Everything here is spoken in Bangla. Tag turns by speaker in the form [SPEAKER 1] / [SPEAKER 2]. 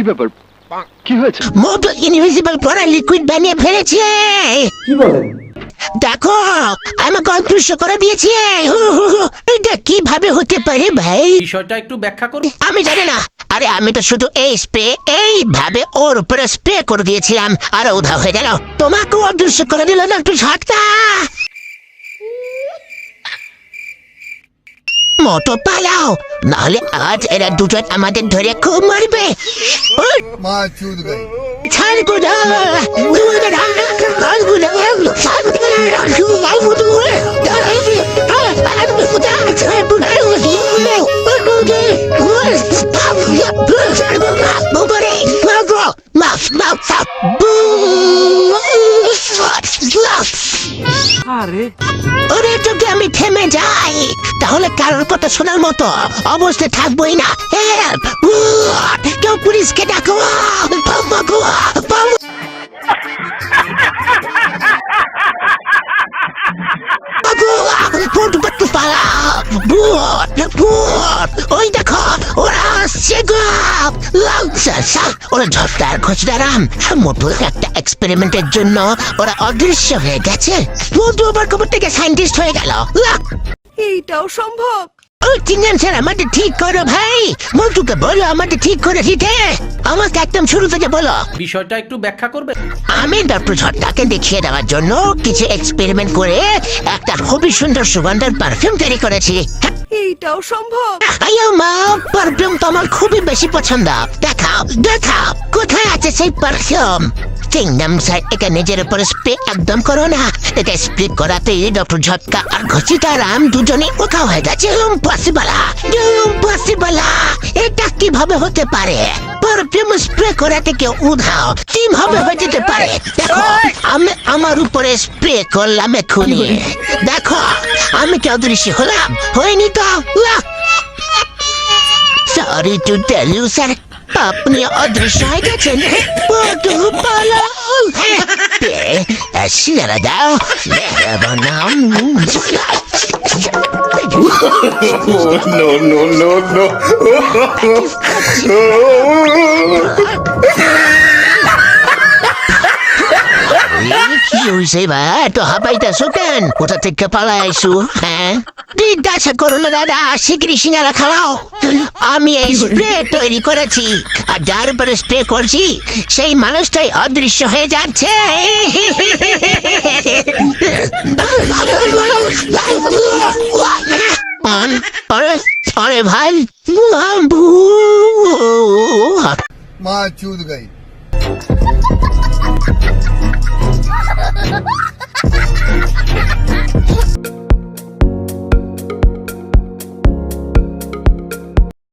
[SPEAKER 1] ব্যাপার, কি হয়েছে?
[SPEAKER 2] মোটু ইনভিজিবল পড়া লিকুইড বানিয়ে ফেলেছে।
[SPEAKER 3] কি বলেন?
[SPEAKER 2] দেখো আমাকে অদৃশ্য করে দিয়েছে। এটা কিভাবে হতে পারে ভাই?
[SPEAKER 4] বিষয়টা একটু ব্যাখ্যা করুন।
[SPEAKER 2] আমি জানি না। আরে আমি তো শুধু এই স্প্রে এইভাবে ওর উপরে স্প্রে করে দিয়েছিলাম আর উধা হয়ে গেল। তোমাকেও অদৃশ্য করে দিল না একটু ঝটকা। মোটো পালাও, নাহলে আজ এরা দুজন আমাদের ধরে খুব মারবে।
[SPEAKER 5] माँ चूत गई।
[SPEAKER 2] ছাড় গোদা ওরে যদি আমি থেমে যাই তাহলে কারোর কথা শোনার মতো অবস্থায় থাকবোই না। কেউ পুলিশকে ডাকো। ওই দেখো ওরা আসছে গো। ওরা ঝটকার খোঁজদারাম মোটু একটা এক্সপেরিমেন্টের জন্য ওরা অদৃশ্য হয়ে গেছে। মোটু আবার কবর থেকে সায়েন্টিস্ট হয়ে গেল।
[SPEAKER 6] এইটাও সম্ভব?
[SPEAKER 2] স্যার আমাদের ঠিক করো ভাই। মোটুকে বলো আমাদের ঠিক করে দিতে। আমাকে একদম শুরু থেকে বলো।
[SPEAKER 4] বিষয়টা একটু ব্যাখ্যা করবে।
[SPEAKER 2] আমি ডক্টর ঝটকাকে দেখিয়ে দেওয়ার জন্য কিছু এক্সপেরিমেন্ট করে একটা খুবই সুন্দর সুগন্ধের পারফিউম তৈরি করেছি।
[SPEAKER 6] এইটাও সম্ভব?
[SPEAKER 2] আয়ো মা, পারফিউম তো আমার খুবই বেশি পছন্দ। দেখাও দেখাও কোথায় আছে সেই পারফিউম। কিংডম স্যার এটা নিজের উপর স্প্রে একদম করো না। এটা স্প্রে করাতেই ডক্টর ঝটকা আর ঘসিটারাম দুজনেই উঠা হয়ে গেছে। ইম্পসিবল। এটা কিভাবে হতে পারে? পারফিউম স্প্রে করাতে কেউ উধাও কিভাবে হয়ে যেতে পারে? দেখো আমি আমার উপরে স্প্রে করলাম এক্ষুনি। দেখো আমি কি অদৃশ্য হলাম? হয়নি তো। Sorry to tell you sir, আপনি অদৃশ্য হয়ে গেছেন। শিয়ারা দাও নাম।
[SPEAKER 3] No, no, no, no.
[SPEAKER 2] কি হয়েছে বা এত হাবাইতেছো কেন? কোথা থেকে পালাই আইসু? হ্যাঁ জিজ্ঞাসা করো না দাদা, শিগগিরি সিঙ্গারা খাওয়াও। আমি এই স্প্রে তৈরি করেছি আর যার উপরে স্প্রে করছি সেই মানুষটাই অদৃশ্য হয়ে যাচ্ছে। আরে ভাই
[SPEAKER 5] माँ चूत गई।